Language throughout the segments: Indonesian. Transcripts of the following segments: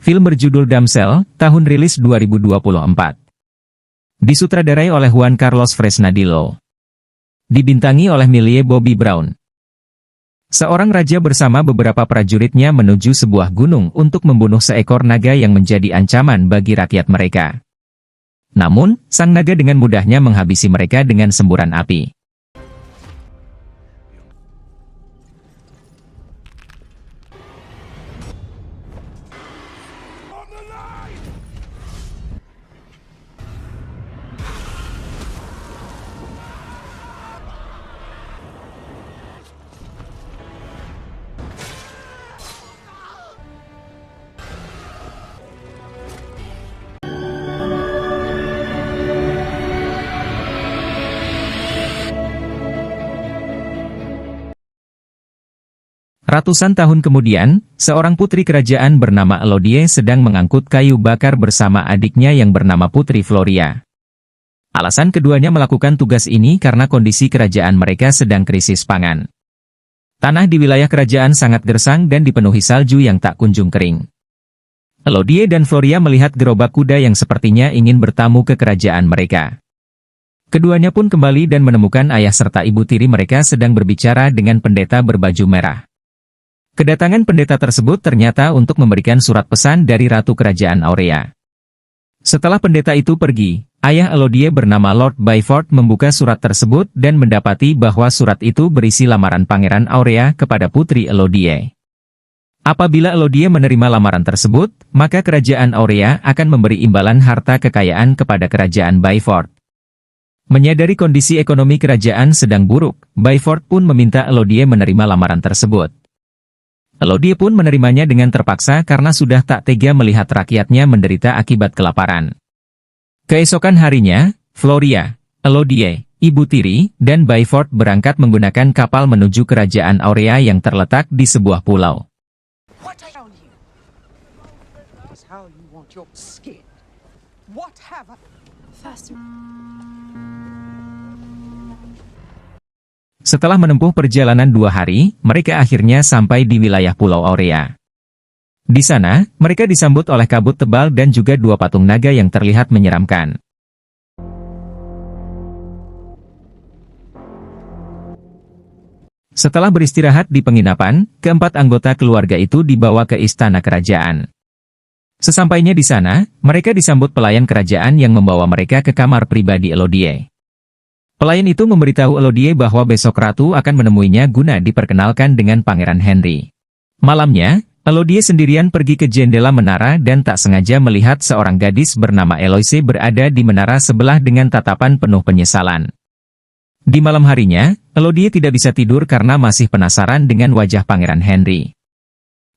Film berjudul Damsel, tahun rilis 2024. Disutradarai oleh Juan Carlos Fresnadillo. Dibintangi oleh Millie Bobby Brown. Seorang raja bersama beberapa prajuritnya menuju sebuah gunung untuk membunuh seekor naga yang menjadi ancaman bagi rakyat mereka. Namun, sang naga dengan mudahnya menghabisi mereka dengan semburan api. Ratusan tahun kemudian, seorang putri kerajaan bernama Elodie sedang mengangkut kayu bakar bersama adiknya yang bernama Putri Floria. Alasan keduanya melakukan tugas ini karena kondisi kerajaan mereka sedang krisis pangan. Tanah di wilayah kerajaan sangat gersang dan dipenuhi salju yang tak kunjung kering. Elodie dan Floria melihat gerobak kuda yang sepertinya ingin bertamu ke kerajaan mereka. Keduanya pun kembali dan menemukan ayah serta ibu tiri mereka sedang berbicara dengan pendeta berbaju merah. Kedatangan pendeta tersebut ternyata untuk memberikan surat pesan dari Ratu Kerajaan Aurea. Setelah pendeta itu pergi, ayah Elodie bernama Lord Byford membuka surat tersebut dan mendapati bahwa surat itu berisi lamaran Pangeran Aurea kepada Putri Elodie. Apabila Elodie menerima lamaran tersebut, maka Kerajaan Aurea akan memberi imbalan harta kekayaan kepada Kerajaan Byford. Menyadari kondisi ekonomi kerajaan sedang buruk, Byford pun meminta Elodie menerima lamaran tersebut. Elodie pun menerimanya dengan terpaksa karena sudah tak tega melihat rakyatnya menderita akibat kelaparan. Keesokan harinya, Floria, Elodie, ibu tiri, dan Byford berangkat menggunakan kapal menuju kerajaan Aurea yang terletak di sebuah pulau. Setelah menempuh perjalanan 2 hari, mereka akhirnya sampai di wilayah Pulau Aurea. Di sana, mereka disambut oleh kabut tebal dan juga 2 patung naga yang terlihat menyeramkan. Setelah beristirahat di penginapan, keempat anggota keluarga itu dibawa ke istana kerajaan. Sesampainya di sana, mereka disambut pelayan kerajaan yang membawa mereka ke kamar pribadi Elodie. Pelayan itu memberitahu Elodie bahwa besok ratu akan menemuinya guna diperkenalkan dengan Pangeran Henry. Malamnya, Elodie sendirian pergi ke jendela menara dan tak sengaja melihat seorang gadis bernama Eloise berada di menara sebelah dengan tatapan penuh penyesalan. Di malam harinya, Elodie tidak bisa tidur karena masih penasaran dengan wajah Pangeran Henry.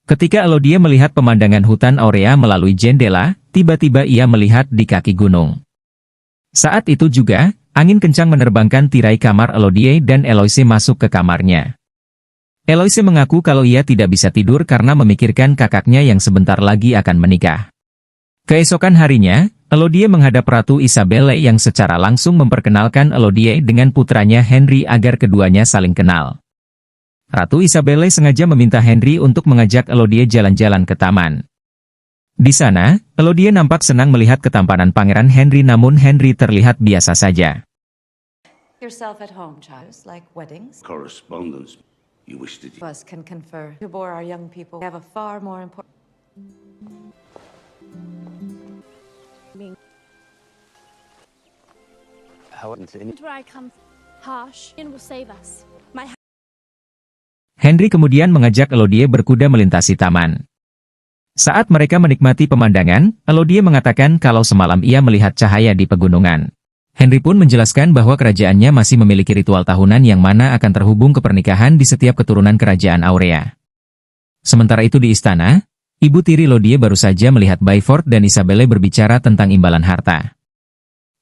Ketika Elodie melihat pemandangan hutan Aurea melalui jendela, tiba-tiba ia melihat di kaki gunung. Saat itu juga, angin kencang menerbangkan tirai kamar Elodie dan Eloise masuk ke kamarnya. Eloise mengaku kalau ia tidak bisa tidur karena memikirkan kakaknya yang sebentar lagi akan menikah. Keesokan harinya, Elodie menghadap Ratu Isabelle yang secara langsung memperkenalkan Elodie dengan putranya Henry agar keduanya saling kenal. Ratu Isabelle sengaja meminta Henry untuk mengajak Elodie jalan-jalan ke taman. Di sana, Elodie nampak senang melihat ketampanan Pangeran Henry, namun Henry terlihat biasa saja. Yourself at home, child. Like weddings. Correspondence. You wish to... Us can confer. To bore our young people have a far more important... Where I come harsh and will save us. Henry kemudian mengajak Elodie berkuda melintasi taman. Saat mereka menikmati pemandangan, Elodie mengatakan kalau semalam ia melihat cahaya di pegunungan. Henry pun menjelaskan bahwa kerajaannya masih memiliki ritual tahunan yang mana akan terhubung ke pernikahan di setiap keturunan kerajaan Aurea. Sementara itu di istana, ibu tiri Elodie baru saja melihat Byford dan Isabelle berbicara tentang imbalan harta.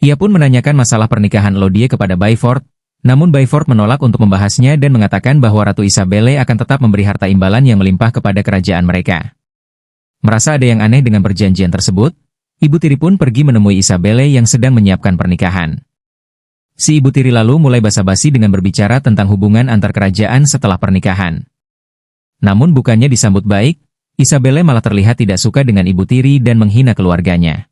Ia pun menanyakan masalah pernikahan Elodie kepada Byford, namun Byford menolak untuk membahasnya dan mengatakan bahwa Ratu Isabelle akan tetap memberi harta imbalan yang melimpah kepada kerajaan mereka. Merasa ada yang aneh dengan perjanjian tersebut, ibu tiri pun pergi menemui Isabelle yang sedang menyiapkan pernikahan. Si ibu tiri lalu mulai basa-basi dengan berbicara tentang hubungan antar kerajaan setelah pernikahan. Namun bukannya disambut baik, Isabelle malah terlihat tidak suka dengan ibu tiri dan menghina keluarganya.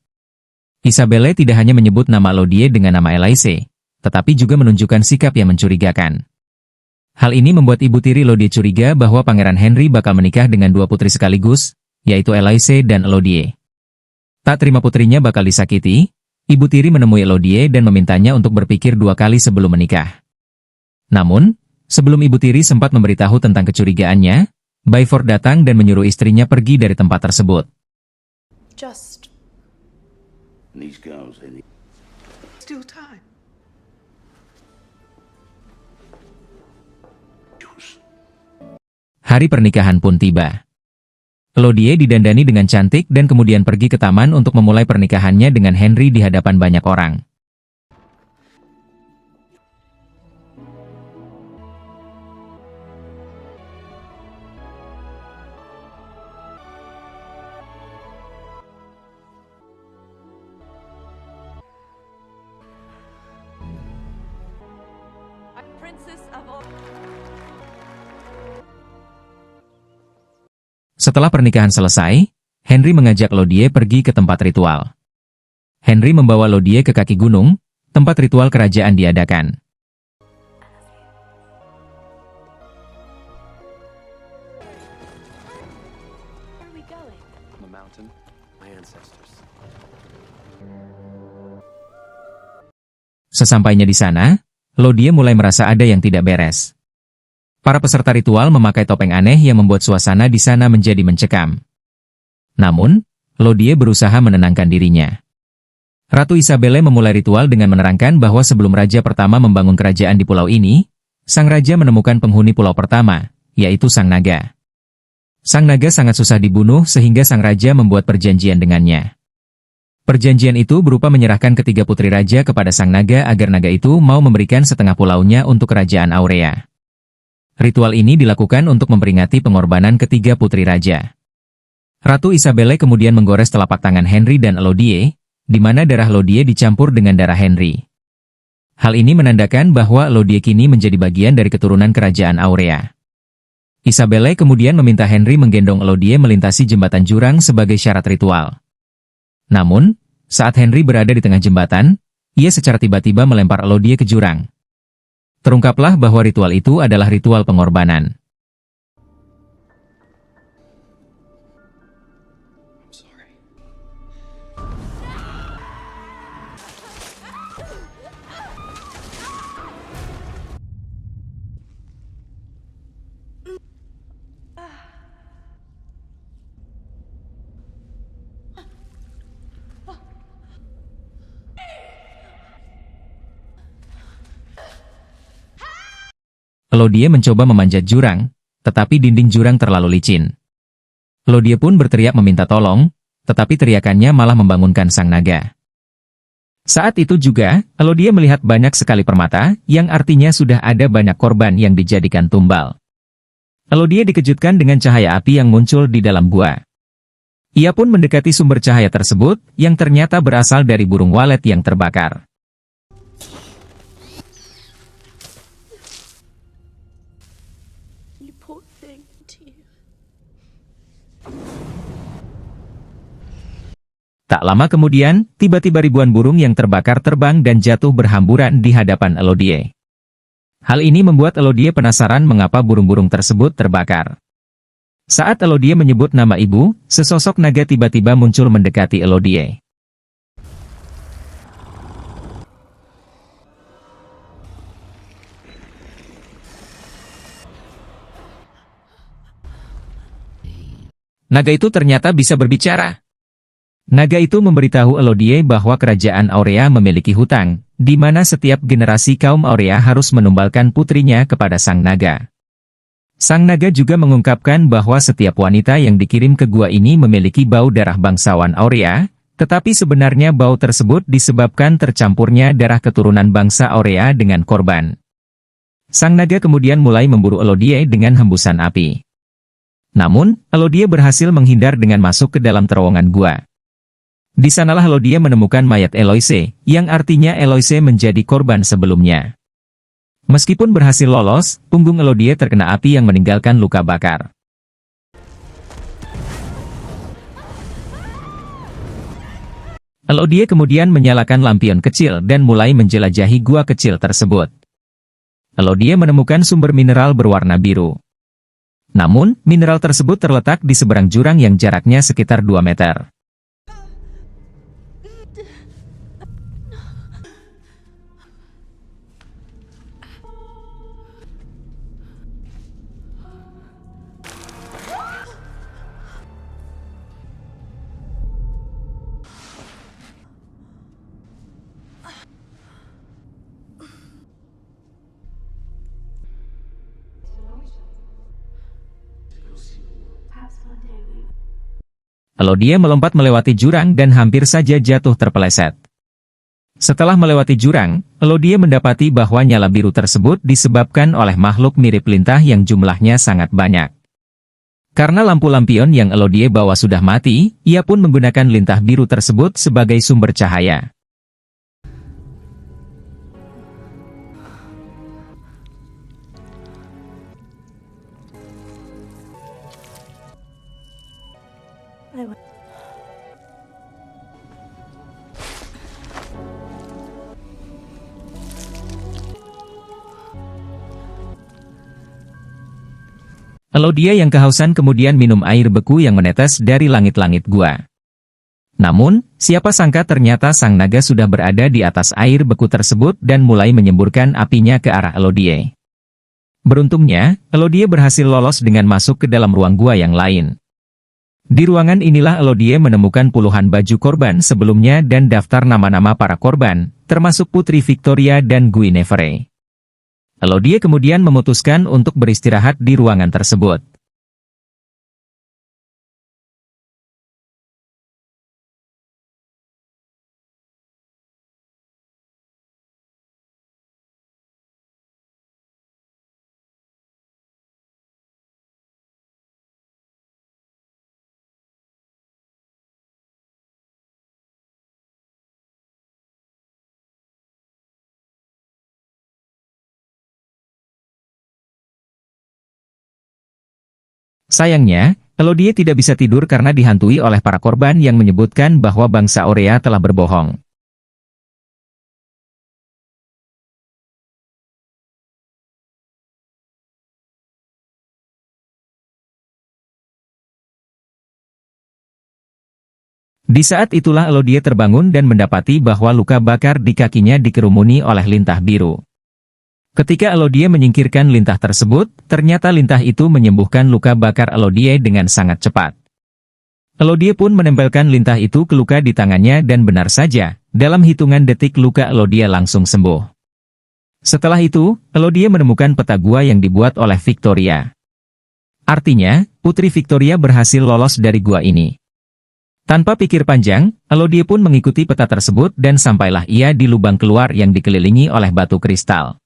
Isabelle tidak hanya menyebut nama Elodie dengan nama Elise, tetapi juga menunjukkan sikap yang mencurigakan. Hal ini membuat ibu tiri Elodie curiga bahwa Pangeran Henry bakal menikah dengan dua putri sekaligus, yaitu Elise dan Elodie. Tak terima putrinya bakal disakiti, ibu tiri menemui Elodie dan memintanya untuk berpikir dua kali sebelum menikah. Namun, sebelum ibu tiri sempat memberitahu tentang kecurigaannya, Byford datang dan menyuruh istrinya pergi dari tempat tersebut. Just And these girls, they need... Still time. Juice. Hari pernikahan pun tiba. Elodie didandani dengan cantik dan kemudian pergi ke taman untuk memulai pernikahannya dengan Henry di hadapan banyak orang. Princess of all. Setelah pernikahan selesai, Henry mengajak Elodie pergi ke tempat ritual. Henry membawa Elodie ke kaki gunung, tempat ritual kerajaan diadakan. where are we going? The mountain. My ancestors. Sesampainya di sana, Elodie mulai merasa ada yang tidak beres. Para peserta ritual memakai topeng aneh yang membuat suasana di sana menjadi mencekam. Namun, Elodie berusaha menenangkan dirinya. Ratu Isabelle memulai ritual dengan menerangkan bahwa sebelum raja pertama membangun kerajaan di pulau ini, sang raja menemukan penghuni pulau pertama, yaitu sang naga. Sang naga sangat susah dibunuh sehingga sang raja membuat perjanjian dengannya. Perjanjian itu berupa menyerahkan ketiga putri raja kepada sang naga agar naga itu mau memberikan setengah pulaunya untuk kerajaan Aurea. Ritual ini dilakukan untuk memperingati pengorbanan ketiga putri raja. Ratu Isabelle kemudian menggores telapak tangan Henry dan Elodie, di mana darah Elodie dicampur dengan darah Henry. Hal ini menandakan bahwa Elodie kini menjadi bagian dari keturunan kerajaan Aurea. Isabelle kemudian meminta Henry menggendong Elodie melintasi jembatan jurang sebagai syarat ritual. Namun, saat Henry berada di tengah jembatan, ia secara tiba-tiba melempar Elodie ke jurang. Terungkaplah bahwa ritual itu adalah ritual pengorbanan. I'm sorry. Elodie mencoba memanjat jurang, tetapi dinding jurang terlalu licin. Elodie pun berteriak meminta tolong, tetapi teriakannya malah membangunkan sang naga. Saat itu juga, Elodie melihat banyak sekali permata, yang artinya sudah ada banyak korban yang dijadikan tumbal. Elodie dikejutkan dengan cahaya api yang muncul di dalam gua. Ia pun mendekati sumber cahaya tersebut, yang ternyata berasal dari burung walet yang terbakar. You poor thing, dear. Tak lama kemudian, tiba-tiba ribuan burung yang terbakar terbang dan jatuh berhamburan di hadapan Elodie. Hal ini membuat Elodie penasaran mengapa burung-burung tersebut terbakar. Saat Elodie menyebut nama ibu, sesosok naga tiba-tiba muncul mendekati Elodie. Naga itu ternyata bisa berbicara. Naga itu memberitahu Elodie bahwa kerajaan Aurea memiliki hutang, di mana setiap generasi kaum Aurea harus menumbalkan putrinya kepada sang naga. Sang naga juga mengungkapkan bahwa setiap wanita yang dikirim ke gua ini memiliki bau darah bangsawan Aurea, tetapi sebenarnya bau tersebut disebabkan tercampurnya darah keturunan bangsa Aurea dengan korban. Sang naga kemudian mulai memburu Elodie dengan hembusan api. Namun, Elodie berhasil menghindar dengan masuk ke dalam terowongan gua. Di sanalah Elodie menemukan mayat Eloise, yang artinya Eloise menjadi korban sebelumnya. Meskipun berhasil lolos, punggung Elodie terkena api yang meninggalkan luka bakar. Elodie kemudian menyalakan lampion kecil dan mulai menjelajahi gua kecil tersebut. Elodie menemukan sumber mineral berwarna biru. Namun, mineral tersebut terletak di seberang jurang yang jaraknya sekitar 2 meter. Elodie melompat melewati jurang dan hampir saja jatuh terpeleset. Setelah melewati jurang, Elodie mendapati bahwa nyala biru tersebut disebabkan oleh makhluk mirip lintah yang jumlahnya sangat banyak. Karena lampu lampion yang Elodie bawa sudah mati, ia pun menggunakan lintah biru tersebut sebagai sumber cahaya. Elodie yang kehausan kemudian minum air beku yang menetes dari langit-langit gua. Namun, siapa sangka ternyata sang naga sudah berada di atas air beku tersebut dan mulai menyemburkan apinya ke arah Elodie. Beruntungnya, Elodie berhasil lolos dengan masuk ke dalam ruang gua yang lain. Di ruangan inilah Elodie menemukan puluhan baju korban sebelumnya dan daftar nama-nama para korban, termasuk Putri Victoria dan Guinevere. Elodie kemudian memutuskan untuk beristirahat di ruangan tersebut. Sayangnya, Elodie tidak bisa tidur karena dihantui oleh para korban yang menyebutkan bahwa bangsa Aurea telah berbohong. Di saat itulah Elodie terbangun dan mendapati bahwa luka bakar di kakinya dikerumuni oleh lintah biru. Ketika Elodie menyingkirkan lintah tersebut, ternyata lintah itu menyembuhkan luka bakar Elodie dengan sangat cepat. Elodie pun menempelkan lintah itu ke luka di tangannya dan benar saja, dalam hitungan detik luka Elodie langsung sembuh. Setelah itu, Elodie menemukan peta gua yang dibuat oleh Victoria. Artinya, Putri Victoria berhasil lolos dari gua ini. Tanpa pikir panjang, Elodie pun mengikuti peta tersebut dan sampailah ia di lubang keluar yang dikelilingi oleh batu kristal.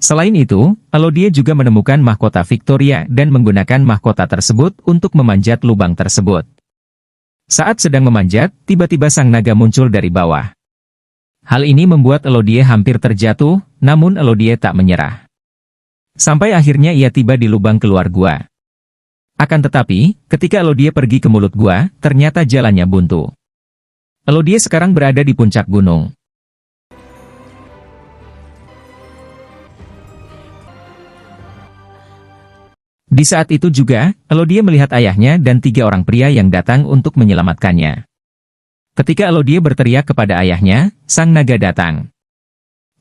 Selain itu, Elodie juga menemukan mahkota Victoria dan menggunakan mahkota tersebut untuk memanjat lubang tersebut. Saat sedang memanjat, tiba-tiba sang naga muncul dari bawah. Hal ini membuat Elodie hampir terjatuh, namun Elodie tak menyerah. Sampai akhirnya ia tiba di lubang keluar gua. Akan tetapi, ketika Elodie pergi ke mulut gua, ternyata jalannya buntu. Elodie sekarang berada di puncak gunung. Di saat itu juga, Elodie melihat ayahnya dan 3 orang pria yang datang untuk menyelamatkannya. Ketika Elodie berteriak kepada ayahnya, sang naga datang.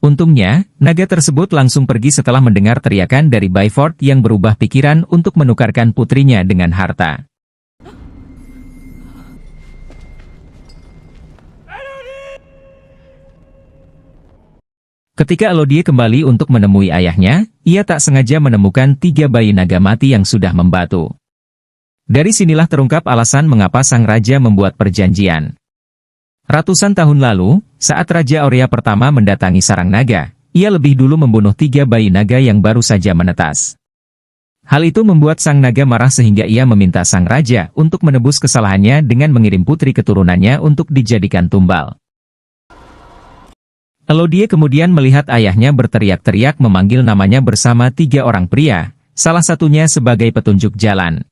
Untungnya, naga tersebut langsung pergi setelah mendengar teriakan dari Byford yang berubah pikiran untuk menukarkan putrinya dengan harta. Ketika Elodie kembali untuk menemui ayahnya, ia tak sengaja menemukan 3 bayi naga mati yang sudah membatu. Dari sinilah terungkap alasan mengapa sang raja membuat perjanjian. Ratusan tahun lalu, saat Raja Aurea pertama mendatangi sarang naga, ia lebih dulu membunuh 3 bayi naga yang baru saja menetas. Hal itu membuat sang naga marah sehingga ia meminta sang raja untuk menebus kesalahannya dengan mengirim putri keturunannya untuk dijadikan tumbal. Elodie kemudian melihat ayahnya berteriak-teriak memanggil namanya bersama 3 orang pria, salah satunya sebagai petunjuk jalan.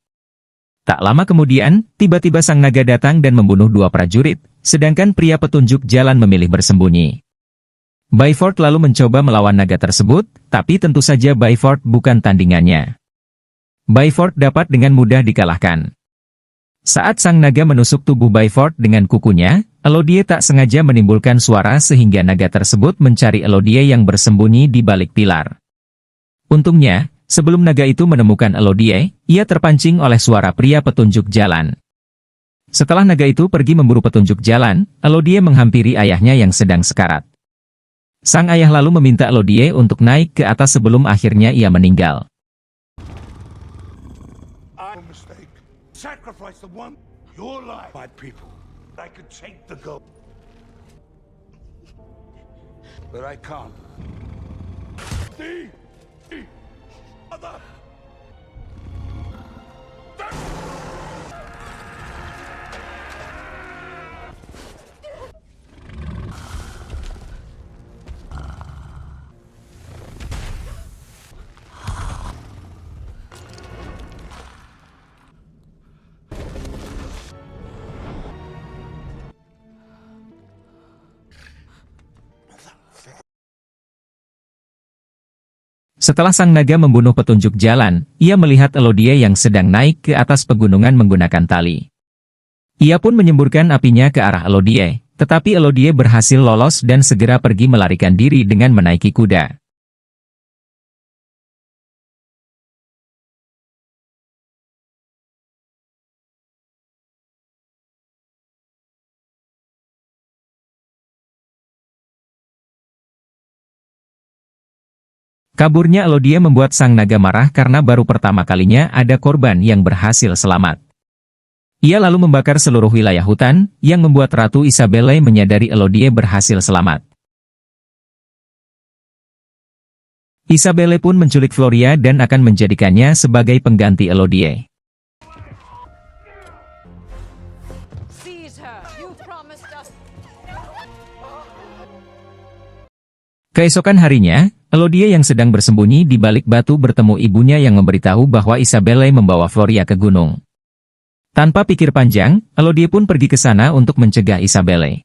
Tak lama kemudian, tiba-tiba sang naga datang dan membunuh 2 prajurit, sedangkan pria petunjuk jalan memilih bersembunyi. Byford lalu mencoba melawan naga tersebut, tapi tentu saja Byford bukan tandingannya. Byford dapat dengan mudah dikalahkan. Saat sang naga menusuk tubuh Byford dengan kukunya, Elodie tak sengaja menimbulkan suara sehingga naga tersebut mencari Elodie yang bersembunyi di balik pilar. Untungnya, sebelum naga itu menemukan Elodie, ia terpancing oleh suara pria petunjuk jalan. Setelah naga itu pergi memburu petunjuk jalan, Elodie menghampiri ayahnya yang sedang sekarat. Sang ayah lalu meminta Elodie untuk naik ke atas sebelum akhirnya ia meninggal. I'm a mistake. Sacrifice the one, your life, my people. I could take the gold. But I can't. The other. Setelah sang naga membunuh petunjuk jalan, ia melihat Elodie yang sedang naik ke atas pegunungan menggunakan tali. Ia pun menyemburkan apinya ke arah Elodie, tetapi Elodie berhasil lolos dan segera pergi melarikan diri dengan menaiki kuda. Kaburnya Elodie membuat sang naga marah karena baru pertama kalinya ada korban yang berhasil selamat. Ia lalu membakar seluruh wilayah hutan, yang membuat Ratu Isabelle menyadari Elodie berhasil selamat. Isabelle pun menculik Floria dan akan menjadikannya sebagai pengganti Elodie. Seize her. You promised us. Keesokan harinya, Elodie yang sedang bersembunyi di balik batu bertemu ibunya yang memberitahu bahwa Isabelle membawa Floria ke gunung. Tanpa pikir panjang, Elodie pun pergi ke sana untuk mencegah Isabelle.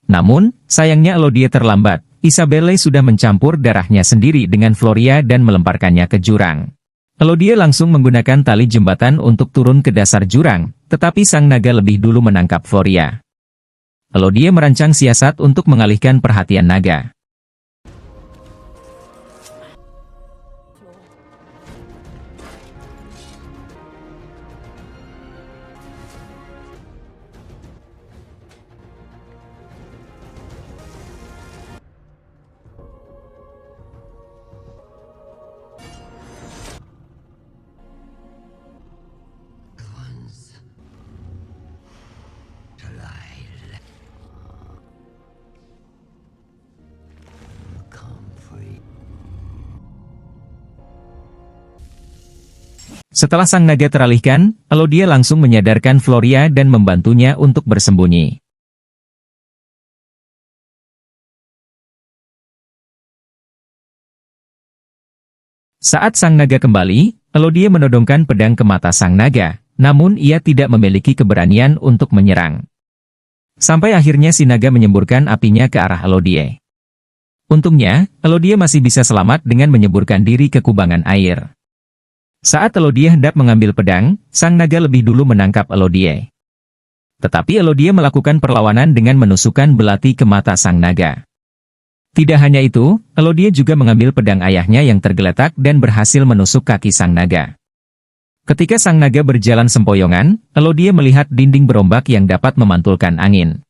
Namun, sayangnya Elodie terlambat. Isabelle sudah mencampur darahnya sendiri dengan Floria dan melemparkannya ke jurang. Elodie langsung menggunakan tali jembatan untuk turun ke dasar jurang, tetapi sang naga lebih dulu menangkap Floria. Elodie merancang siasat untuk mengalihkan perhatian naga. Setelah sang naga teralihkan, Elodie langsung menyadarkan Floria dan membantunya untuk bersembunyi. Saat sang naga kembali, Elodie menodongkan pedang ke mata sang naga, namun ia tidak memiliki keberanian untuk menyerang. Sampai akhirnya si naga menyemburkan apinya ke arah Elodie. Untungnya, Elodie masih bisa selamat dengan menyemburkan diri ke kubangan air. Saat Elodie hendak mengambil pedang, sang naga lebih dulu menangkap Elodie. Tetapi Elodie melakukan perlawanan dengan menusukkan belati ke mata sang naga. Tidak hanya itu, Elodie juga mengambil pedang ayahnya yang tergeletak dan berhasil menusuk kaki sang naga. Ketika sang naga berjalan sempoyongan, Elodie melihat dinding berombak yang dapat memantulkan angin.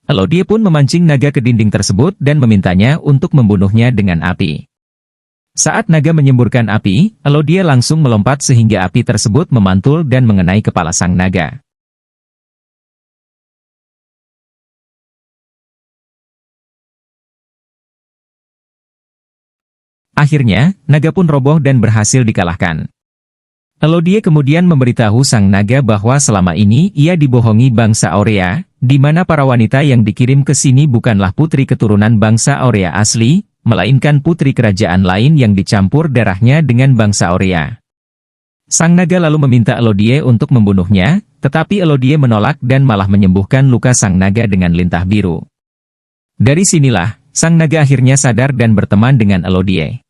Elodie pun memancing naga ke dinding tersebut dan memintanya untuk membunuhnya dengan api. Saat naga menyemburkan api, Elodie langsung melompat sehingga api tersebut memantul dan mengenai kepala sang naga. Akhirnya, naga pun roboh dan berhasil dikalahkan. Elodie kemudian memberitahu sang naga bahwa selama ini ia dibohongi bangsa Aurea, di mana para wanita yang dikirim ke sini bukanlah putri keturunan bangsa Aurea asli, melainkan putri kerajaan lain yang dicampur darahnya dengan bangsa Aurea. Sang naga lalu meminta Elodie untuk membunuhnya, tetapi Elodie menolak dan malah menyembuhkan luka sang naga dengan lintah biru. Dari sinilah, sang naga akhirnya sadar dan berteman dengan Elodie.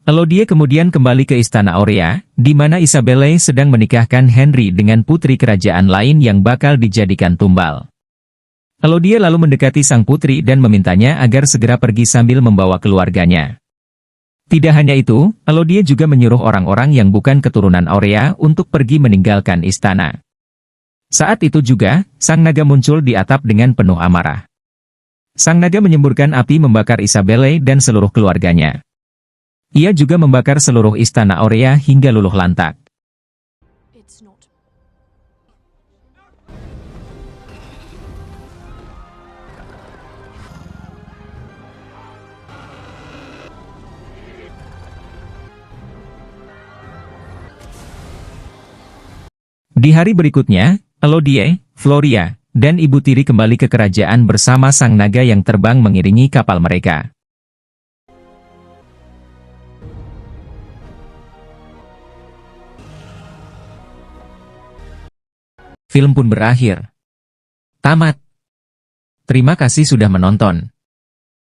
Elodie kemudian kembali ke istana Aurea, di mana Isabelle sedang menikahkan Henry dengan putri kerajaan lain yang bakal dijadikan tumbal. Elodie lalu mendekati sang putri dan memintanya agar segera pergi sambil membawa keluarganya. Tidak hanya itu, Elodie juga menyuruh orang-orang yang bukan keturunan Aurea untuk pergi meninggalkan istana. Saat itu juga, sang naga muncul di atap dengan penuh amarah. Sang naga menyemburkan api membakar Isabelle dan seluruh keluarganya. Ia juga membakar seluruh istana Aurea hingga luluh lantak. It's not. Di hari berikutnya, Elodie, Floria, dan ibu tiri kembali ke kerajaan bersama sang naga yang terbang mengiringi kapal mereka. Film pun berakhir. Tamat. Terima kasih sudah menonton.